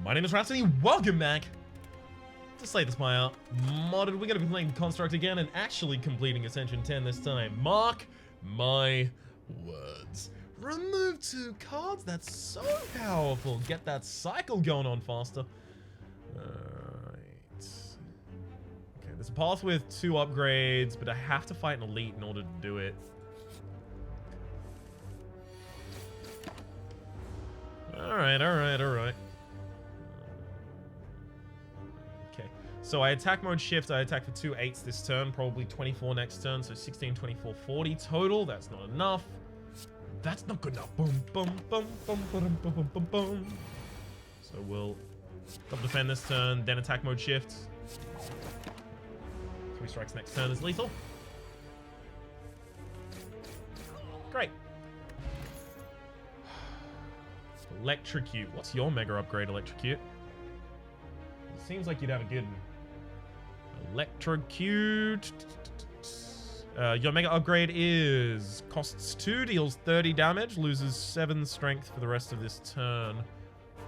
My name is Rhapsody, welcome back to Slay the Spire Modded. We're going to be playing Construct again and actually completing Ascension 10 this time. Mark my words. Remove 2 cards, that's so powerful. Get that cycle going on faster. Alright. Okay, there's a path with 2 upgrades, but I have to fight an elite in order to do it. Alright. Okay, so I attack mode shift, I attack for 2 8s this turn, probably 24 next turn, so 16, 24, 40 total. That's not enough. That's not good enough. Boom, boom, boom, boom, boom, boom, boom, boom, boom. So we'll double defend this turn, then attack mode shift. 3 strikes next turn is lethal. Great. Electrocute. What's your mega upgrade, Electrocute? It seems like you'd have a good one. Electrocute. Your mega upgrade is costs 2, deals 30 damage, loses 7 strength for the rest of this turn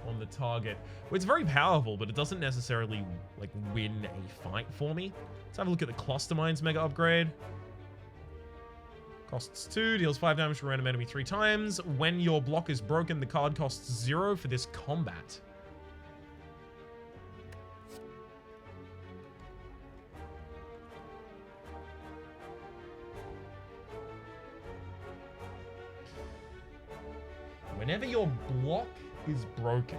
on the target. Well, it's very powerful, but it doesn't necessarily like win a fight for me. Let's have a look at the Cluster Mines mega upgrade. Costs 2, deals 5 damage to a random enemy 3 times. When your block is broken, the card costs 0 for this combat. Whenever your block is broken.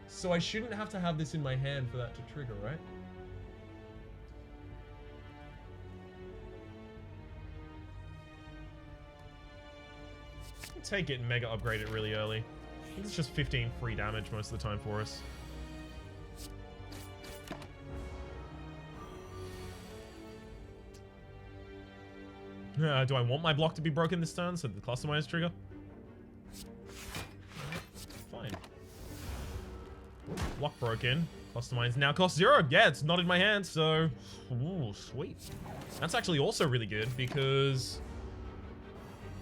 So I shouldn't have to have this in my hand for that to trigger, right? Take it and mega upgrade it really early. I think it's just 15 free damage most of the time for us. Do I want my block to be broken this turn so the Cluster Mines trigger? Fine. Block broken. Cluster Mines now cost 0. Yeah, it's not in my hand, so... Ooh, sweet. That's actually also really good because...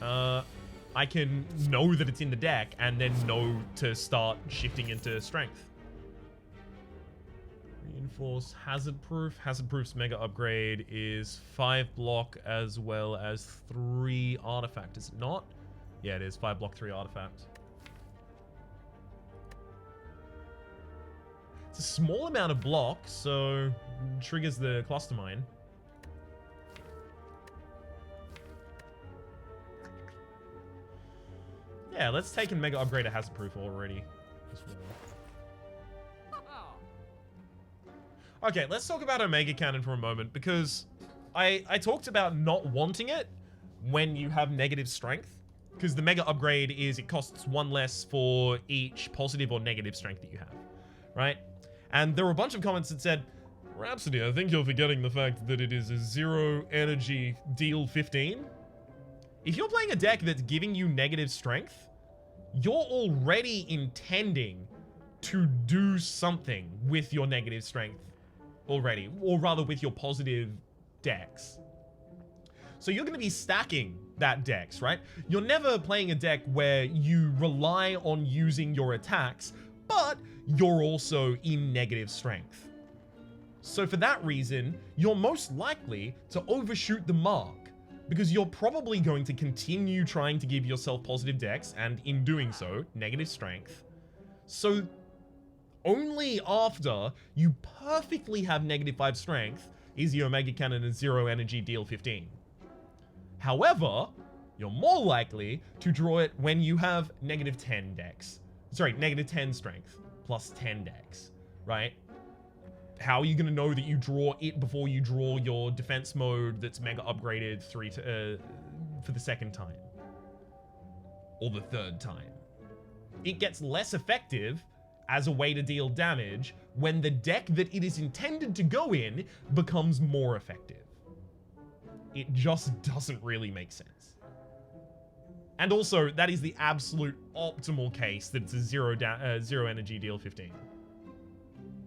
I can know that it's in the deck and then know to start shifting into strength. Reinforce Hazard Proof. Hazard Proof's mega upgrade is 5 block as well as 3 artifact. Is it not? Yeah, it is. 5 block, 3 artifact. It's a small amount of block, so triggers the Cluster Mine. Yeah, let's take and mega upgrade a Hazard Proof already. Okay, let's talk about Omega Cannon for a moment, because I talked about not wanting it when you have negative strength, because the mega upgrade is it costs 1 less for each positive or negative strength that you have, right? And there were a bunch of comments that said, Rhapsody, I think you're forgetting the fact that it is a 0 energy deal 15. If you're playing a deck that's giving you negative strength, you're already intending to do something with your negative strength already, or rather with your positive dex. So you're going to be stacking that dex, right? You're never playing a deck where you rely on using your attacks, but you're also in negative strength. So for that reason, you're most likely to overshoot the mark, because you're probably going to continue trying to give yourself positive dex, and in doing so, negative strength. So only after you perfectly have negative 5 strength is the Omega Cannon a 0 energy deal 15. However, you're more likely to draw it when you have negative 10 dex. Sorry, negative 10 strength plus 10 dex, right? How are you going to know that you draw it before you draw your defense mode that's mega upgraded for the 2nd time? Or the 3rd time? It gets less effective as a way to deal damage when the deck that it is intended to go in becomes more effective. It just doesn't really make sense. And also, that is the absolute optimal case that it's a 0 energy deal 15.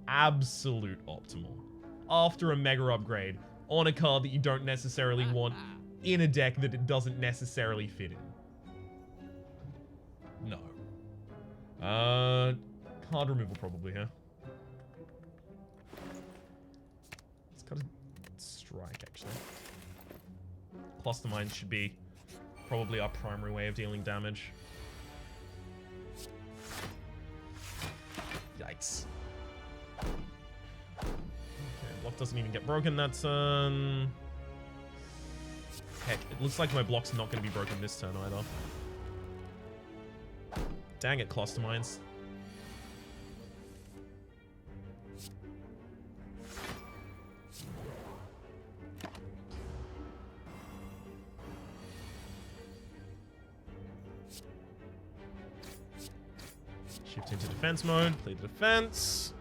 Absolute optimal. After a mega upgrade on a card that you don't necessarily want in a deck that it doesn't necessarily fit in. No. card removal probably here. Let's cut a strike, actually. Cluster Mines should be probably our primary way of dealing damage. Yikes. Okay, block doesn't even get broken that turn. Heck, it looks like my block's not going to be broken this turn either. Dang it, Cluster Mines. Shift into defense mode, play the defense.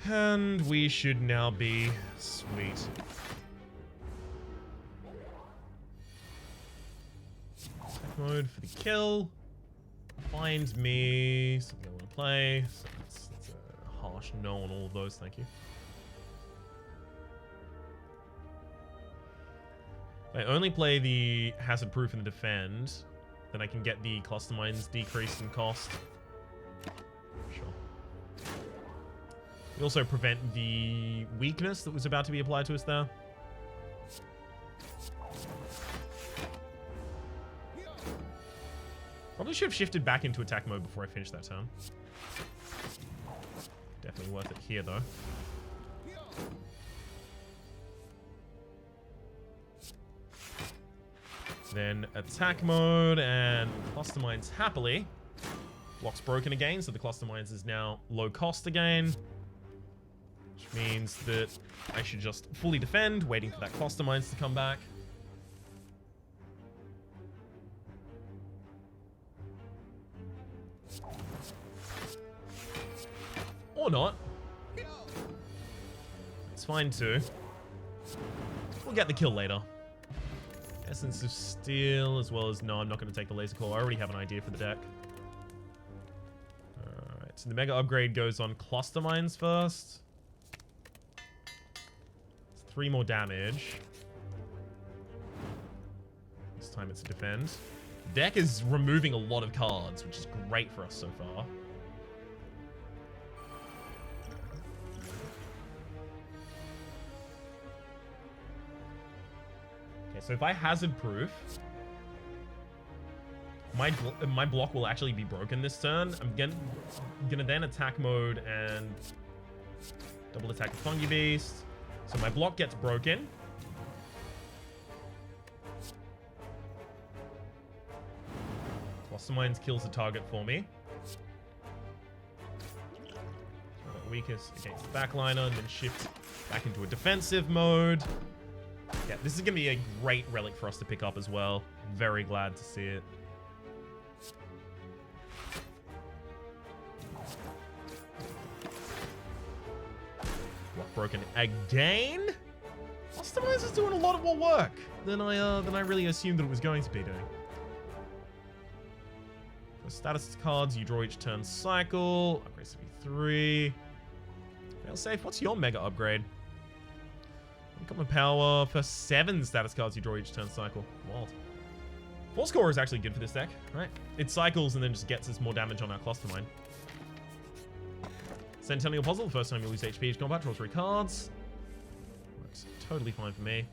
And we should now be sweet. Attack mode for the kill. Find me something I want to play. So that's a harsh no on all of those, thank you. If I only play the hazard proof and the defend, then I can get the cluster mines decreased in cost. Sure. We also prevent the weakness that was about to be applied to us there. Probably should have shifted back into attack mode before I finished that turn. Definitely worth it here, though. Then attack mode and cluster mines happily. Block's broken again, so the cluster mines is now low cost again. Which means that I should just fully defend, waiting for that cluster mines to come back. Or not. It's fine too. We'll get the kill later. Essence of Steel, as well as... No, I'm not going to take the Laser Claw. I already have an idea for the deck. Alright, so the Mega Upgrade goes on Cluster Mines first. It's 3 more damage. This time it's a defend. The deck is removing a lot of cards, which is great for us so far. So if I hazard proof, my block will actually be broken this turn. I'm gonna then attack mode and double attack the Fungi Beast. So my block gets broken. Cluster Mines kills the target for me. Weakest against the backliner, and then shift back into a defensive mode. Yeah, this is going to be a great relic for us to pick up as well. Very glad to see it. Block broken again? Customize is doing a lot more work than I really assumed that it was going to be doing. For status cards, you draw each turn cycle. Upgrades to be 3. Fail safe. What's your mega upgrade? Uncommon power for 7 status cards you draw each turn cycle. Wild. Force Core is actually good for this deck, right? It cycles and then just gets us more damage on our cluster mine. Centennial Puzzle, the first time you lose HP each combat, draw 3 cards. Works totally fine for me.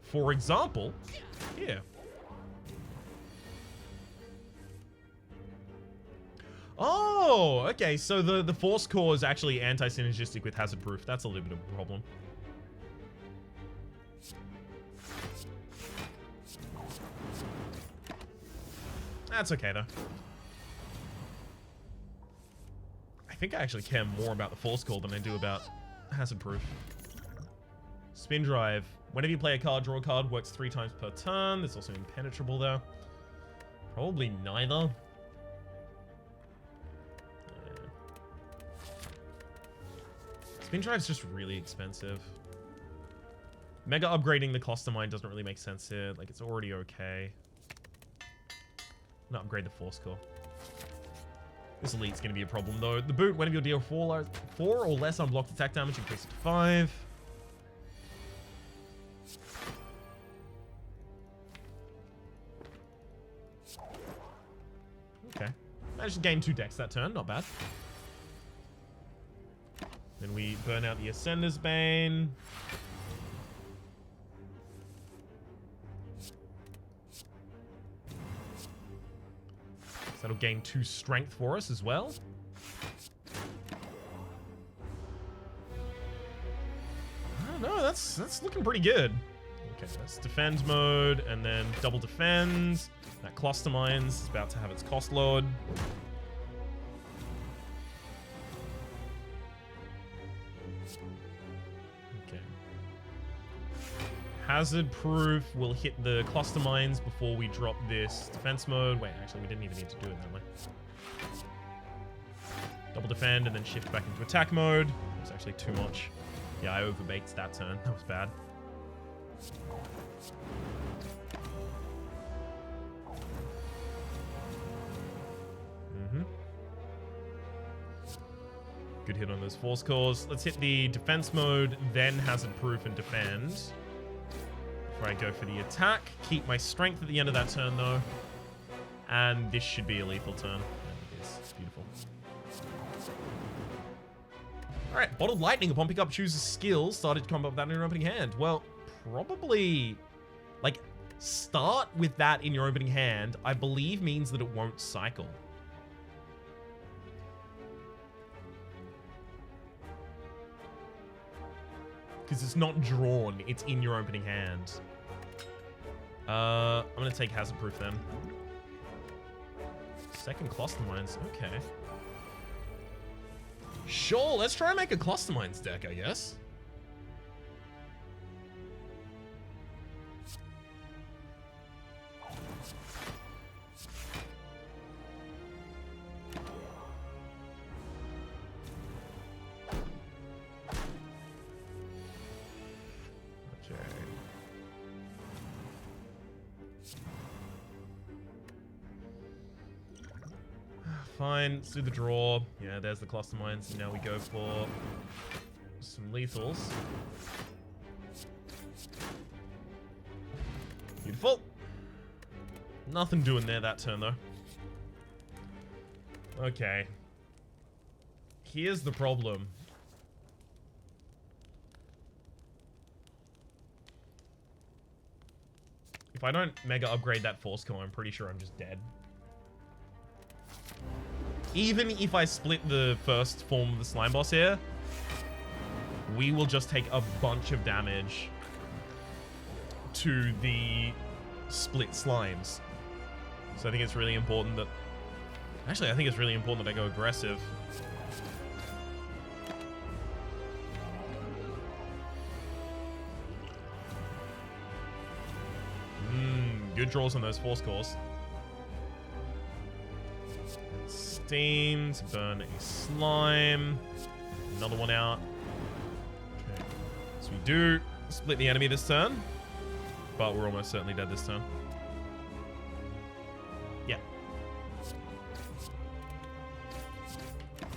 For example, here. Oh, okay, so the Force Core is actually anti-synergistic with Hazard Proof. That's a little bit of a problem. That's okay, though. I think I actually care more about the Force Core than I do about Hazard Proof. Spin Drive. Whenever you play a card, draw a card. Works 3 times per turn. There's also Impenetrable, though. Probably neither. Spin Drive's just really expensive. Mega upgrading the cluster mine doesn't really make sense here. Like, it's already okay. Not upgrade the Force Core. This Elite's going to be a problem, though. The boot, whenever you deal 4 or less unblocked attack damage, increase it to 5. Okay. Managed to gain 2 decks that turn. Not bad. Then we burn out the Ascender's Bane. So that'll gain 2 strength for us as well. I don't know, that's looking pretty good. Okay, that's defend mode, and then double defend. That cluster mines is about to have its cost load. Okay. Hazard proof will hit the cluster mines before we drop this defense mode. Wait, actually, we didn't even need to do it that way. Double defend and then shift back into attack mode. It's actually too much. Yeah, I overbaked that turn. That was bad. Good hit on those force cores. Let's hit the defense mode, then hazard proof and defend. Before I go for the attack. Keep my strength at the end of that turn though. And this should be a lethal turn. And it is. Beautiful. Alright, Bottled Lightning. Upon pickup, chooses skills. Started combat with that in your opening hand. Well, probably... like, start with that in your opening hand, I believe means that it won't cycle. Because it's not drawn, it's in your opening hand. I'm going to take Hazard Proof then. Second Cluster Mines, okay. Sure, let's try and make a Cluster Mines deck, I guess. Fine, let's do the draw. Yeah, there's the cluster mines. And now we go for some lethals. Beautiful. Nothing doing there that turn, though. Okay. Here's the problem. If I don't mega upgrade that force core, I'm pretty sure I'm just dead. Even if I split the first form of the slime boss here, we will just take a bunch of damage to the split slimes. So I think it's really important that... Actually, I think it's really important that I go aggressive. Good draws on those force cores. Steam to burn a slime. Another one out. Okay. So we do split the enemy this turn, but we're almost certainly dead this turn. Yeah.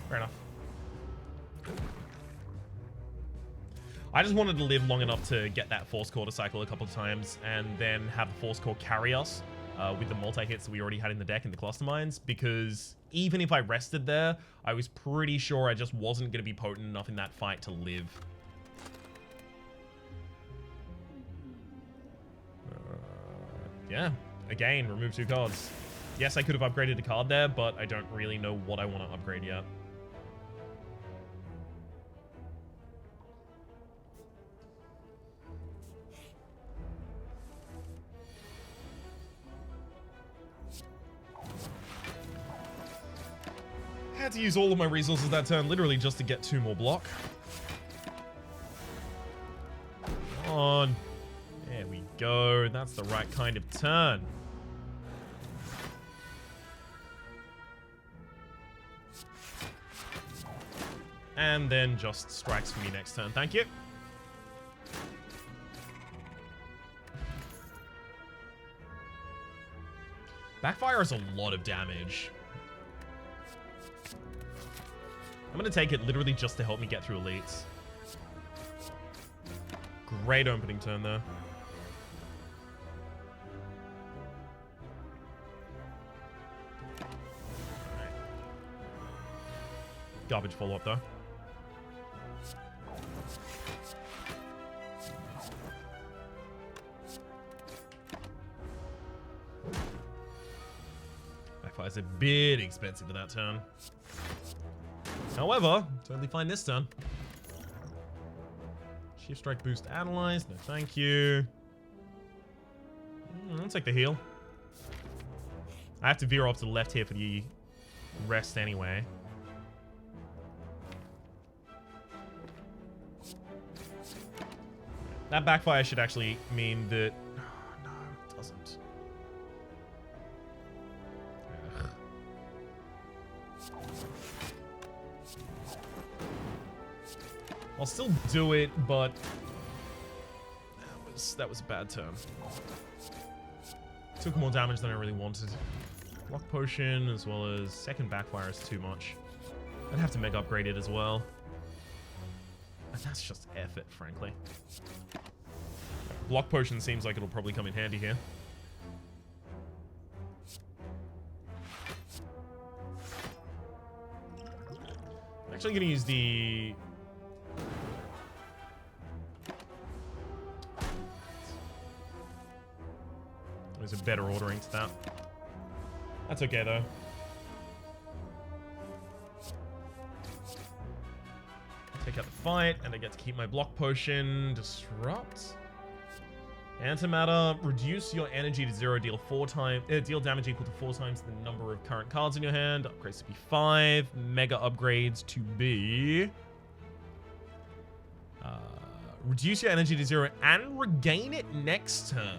Fair enough. I just wanted to live long enough to get that force core to cycle a couple of times and then have the force core carry us with the multi-hits that we already had in the deck in the cluster mines, because even if I rested there, I was pretty sure I just wasn't going to be potent enough in that fight to live. Yeah, again, remove 2 cards. Yes, I could have upgraded a card there, but I don't really know what I want to upgrade yet. Had to use all of my resources that turn, literally just to get 2 more block. Come on. There we go. That's the right kind of turn. And then just strikes for me next turn. Thank you. Backfire is a lot of damage. I'm going to take it literally just to help me get through elites. Great opening turn there. Garbage follow-up, though. Backfire's a bit expensive for that turn. However, totally fine this turn. Shift strike boost analyzed. No, thank you. I'll take the heal. I have to veer off to the left here for the rest anyway. That backfire should actually mean that... Oh, no, it doesn't. Ugh. I'll still do it, but... That was a bad turn. Took more damage than I really wanted. Block potion as well as second backfire is too much. I'd have to mega upgrade it as well. And that's just effort, frankly. Block potion seems like it'll probably come in handy here. I'm actually going to use the... There's a better ordering to that. That's okay, though. Take out the fight, and I get to keep my block potion. Disrupt. Antimatter. Reduce your energy to 0. Deal damage equal to 4 times the number of current cards in your hand. Upgrades to be 5. Mega upgrades to be... reduce your energy to 0 and regain it next turn.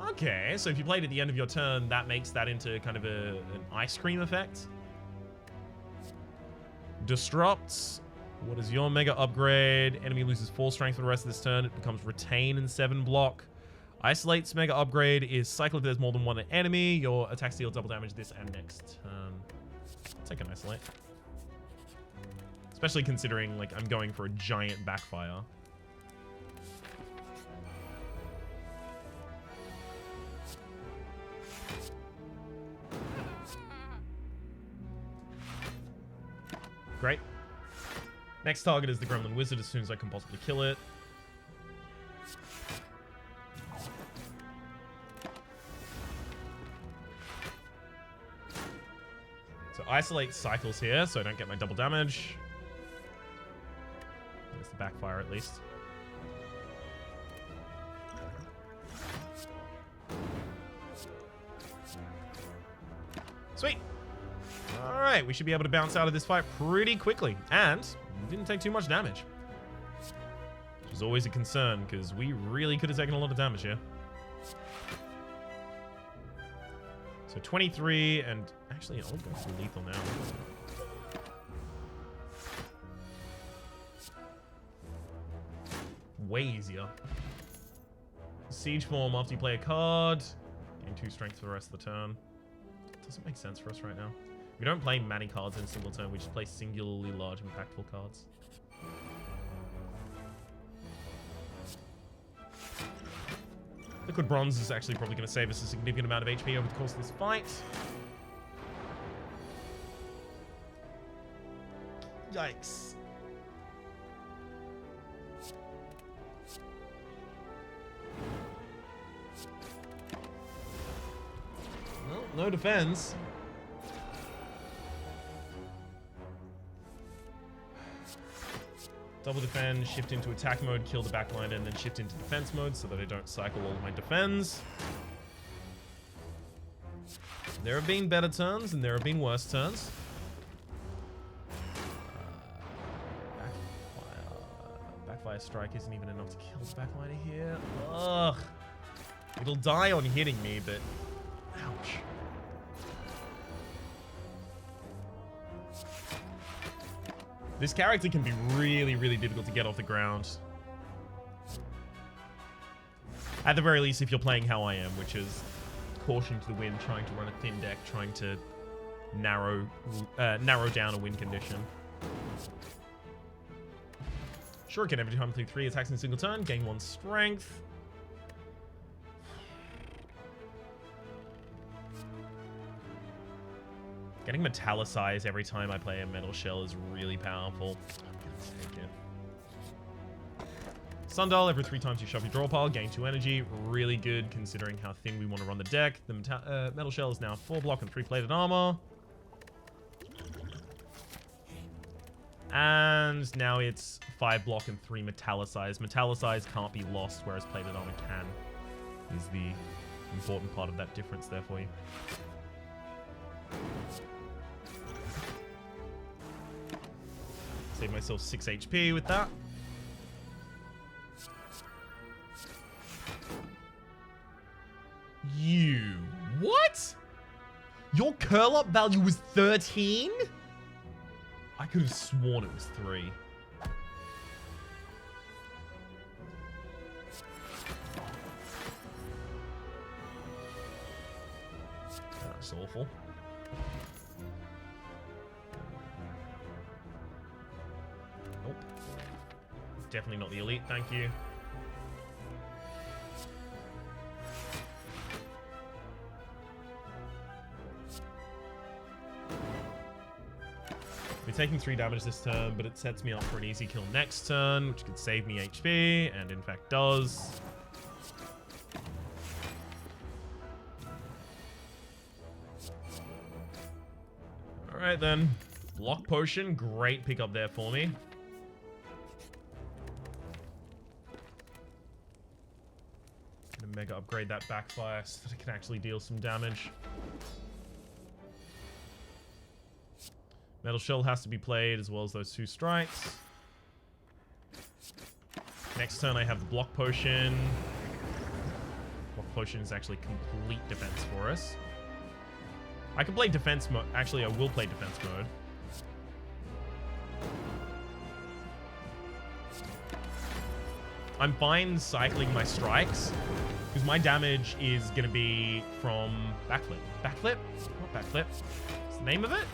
Okay, so if you played at the end of your turn, that makes that into kind of an ice cream effect. Disrupts. What is your mega upgrade? Enemy loses 4 strength for the rest of this turn. It becomes retain and 7 block. Isolates mega upgrade is cycle if there's more than one enemy. Your attacks deal double damage this and next turn. Take an isolate. Especially considering like I'm going for a giant backfire. Great. Next target is the Gremlin Wizard as soon as I can possibly kill it. So isolate cycles here so I don't get my double damage. There's the backfire at least. Sweet. Alright, we should be able to bounce out of this fight pretty quickly. And didn't take too much damage. Which is always a concern, because we really could have taken a lot of damage here. So 23, and actually I'll go for lethal now. Way easier. Siege form after you play a card. Gain 2 strength for the rest of the turn. Doesn't make sense for us right now. We don't play many cards in a single turn, we just play singularly large, impactful cards. Liquid Bronze is actually probably going to save us a significant amount of HP over the course of this fight. Yikes. Well, no defense. Double defend, shift into attack mode, kill the backliner, and then shift into defense mode so that I don't cycle all of my defends. There have been better turns, and there have been worse turns. Backfire strike isn't even enough to kill the backliner here. Ugh. It'll die on hitting me, but... Ouch. This character can be really, really difficult to get off the ground. At the very least, if you're playing how I am, which is caution to the wind, trying to run a thin deck, trying to narrow down a win condition. Shuriken every time through 3 attacks in a single turn, gain 1 strength. Getting Metallicize every time I play a Metal Shell is really powerful. Let's take it. Sundial, every 3 times you shove your draw pile, gain 2 energy. Really good considering how thin we want to run the deck. The Metal Shell is now 4 block and 3 plated armor. And now it's 5 block and 3 Metallicize. Metallicize can't be lost, whereas plated armor can. Is the important part of that difference there for you. Save myself 6 HP with that. You... What? Your curl-up value was 13? I could have sworn it was 3. That's awful. Nope. Definitely not the elite, thank you. We're taking 3 damage this turn, but it sets me up for an easy kill next turn, which could save me HP, and in fact does. Alright then. Block Potion, great pickup there for me. Gonna mega upgrade that backfire so that it can actually deal some damage. Metal Shell has to be played, as well as those 2 strikes. Next turn, I have the Block Potion. Block Potion is actually complete defense for us. I can play defense mode. Actually, I will play defense mode. I'm fine cycling my strikes, because my damage is going to be from backflip. Backflip? Not backflip. What's the name of it?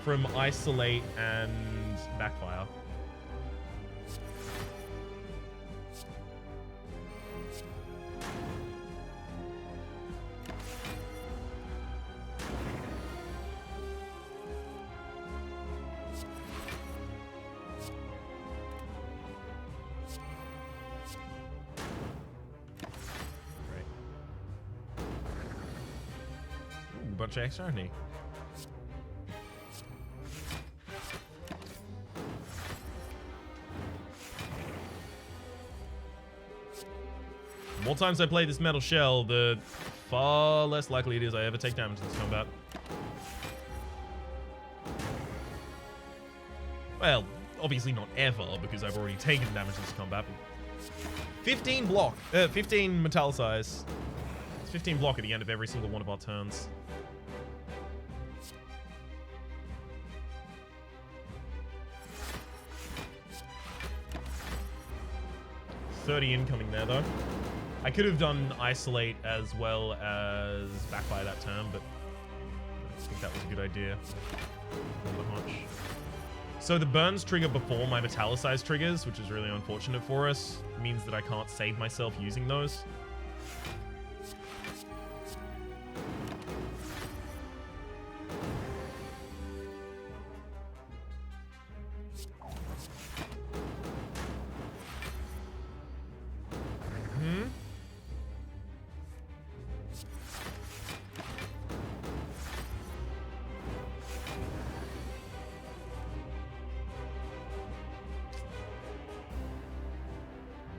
From Isolate and Backfire. Great. Ooh, bunch of extra harmony. The more times I play this Metal Shell, the far less likely it is I ever take damage in this combat. Well, obviously not ever, because I've already taken damage in this combat. 15 block, 15 Metallicize. It's 15 block at the end of every single one of our turns. $30 incoming there, though. I could have done Isolate as well as Backfire that turn, but I think that was a good idea. Not much. So the burns trigger before my Metallicize triggers, which is really unfortunate for us. It means that I can't save myself using those.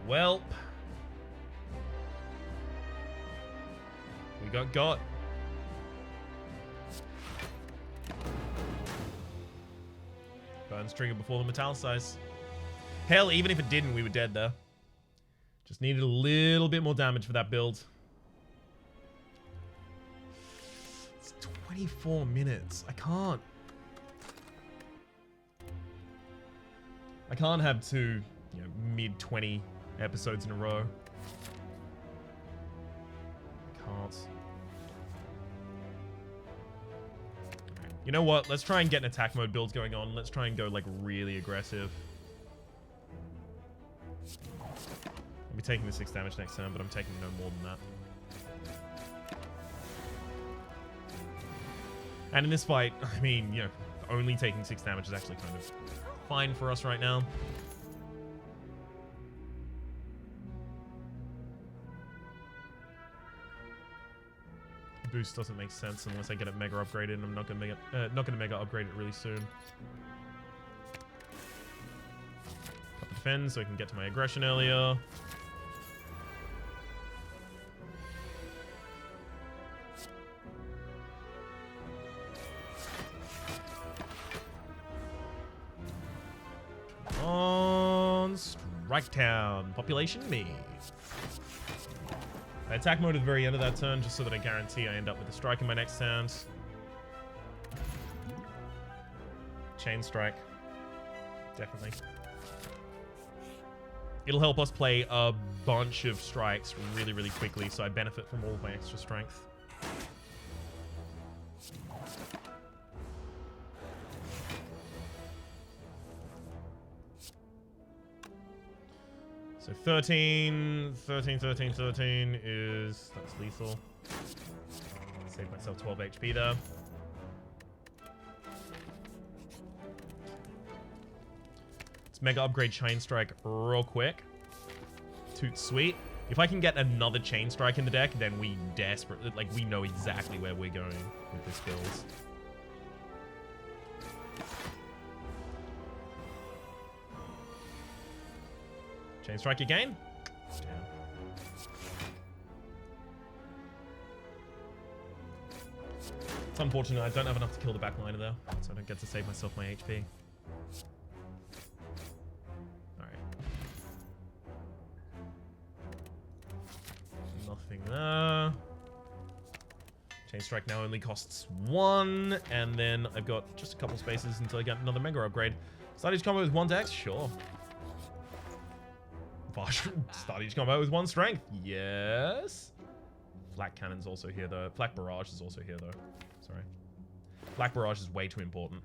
Well, we got. Burns trigger before the Metallicize. Hell, even if it didn't, we were dead there. Just needed a little bit more damage for that build. It's 24 minutes. I can't have 2, mid-20 episodes in a row. Can't. You know what? Let's try and get an attack mode build going on. Let's try and go, like, really aggressive. I'll be taking the 6 damage next turn, but I'm taking no more than that. And in this fight, I mean, you know, only taking 6 damage is actually kind of fine for us right now. Boost doesn't make sense unless I get it mega upgraded, and I'm not gonna mega upgrade it really soon. Up defend so I can get to my aggression earlier. On Strike Town, population me. I attack mode at the very end of that turn just so that I guarantee I end up with a strike in my next hand. Chain strike. Definitely. It'll help us play a bunch of strikes really, really quickly, so I benefit from all of my extra strength. So 13 is... that's lethal. Save myself 12 HP there. Let's mega upgrade Chain Strike real quick. Toot sweet. If I can get another Chain Strike in the deck, then we desperately... like, we know exactly where we're going with this build. Chain Strike again? Damn. It's unfortunate I don't have enough to kill the backliner though, so I don't get to save myself my HP. Alright. Nothing there. Chain Strike now only costs 1, and then I've got just a couple spaces until I get another mega upgrade. Start each combo with 1 dex? Sure. Start each combo with 1 strength. Yes. Flak Cannon's also here though. Flak Barrage is also here though. Sorry. Flak Barrage is way too important.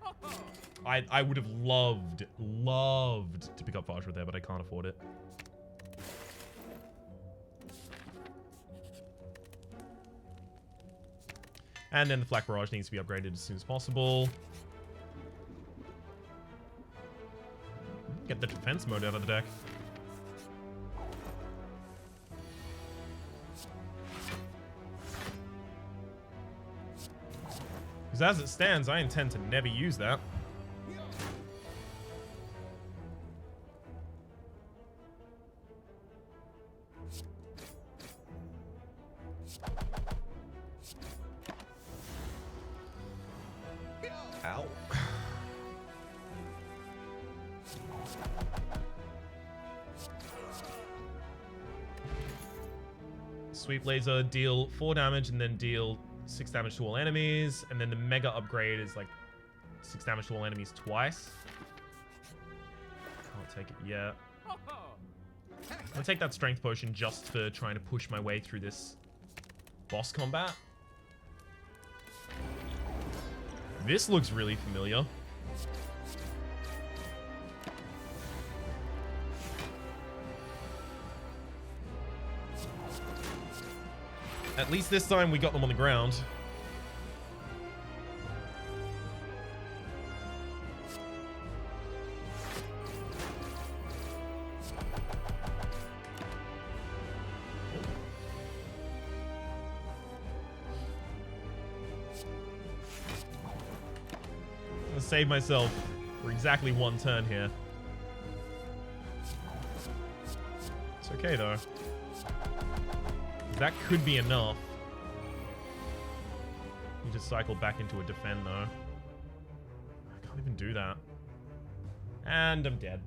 I would have loved to pick up Vajra there, but I can't afford it. And then the Flak Barrage needs to be upgraded as soon as possible. Get the defense mode out of the deck. Because as it stands, I intend to never use that. Ow. Sweep Laser, deal 4 damage and then deal 6 damage to all enemies, and then the mega upgrade is like 6 damage to all enemies twice. Can't take it yet. I'll take that strength potion just for trying to push my way through this boss combat. This looks really familiar. At least this time we got them on the ground. I'm gonna save myself for exactly 1 turn here. It's okay though. That could be enough. You just cycle back into a defend, though. I can't even do that. And I'm dead.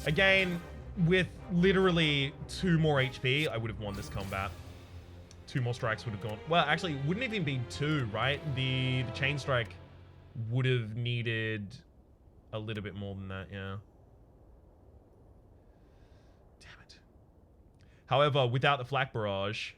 Again, with literally 2 more HP, I would have won this combat. 2 more strikes would have gone... well, actually, it wouldn't even be 2, right? The chain strike would have needed a little bit more than that, yeah. Damn it. However, without the flak barrage,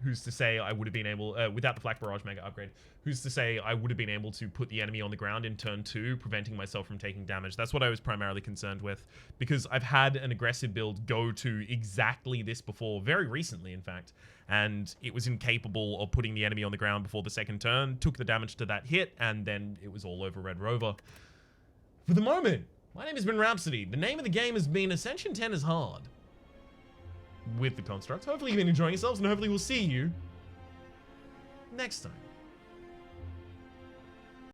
who's to say I would have been able, without the Flak Barrage Mega upgrade, who's to say I would have been able to put the enemy on the ground in turn 2, preventing myself from taking damage. That's what I was primarily concerned with, because I've had an aggressive build go to exactly this before, very recently in fact, and it was incapable of putting the enemy on the ground before the second turn, took the damage to that hit, and then it was all over Red Rover. For the moment, my name has been Rhapsody. The name of the game has been Ascension 10 is hard. With the construct. Hopefully you've been enjoying yourselves, and hopefully we'll see you next time.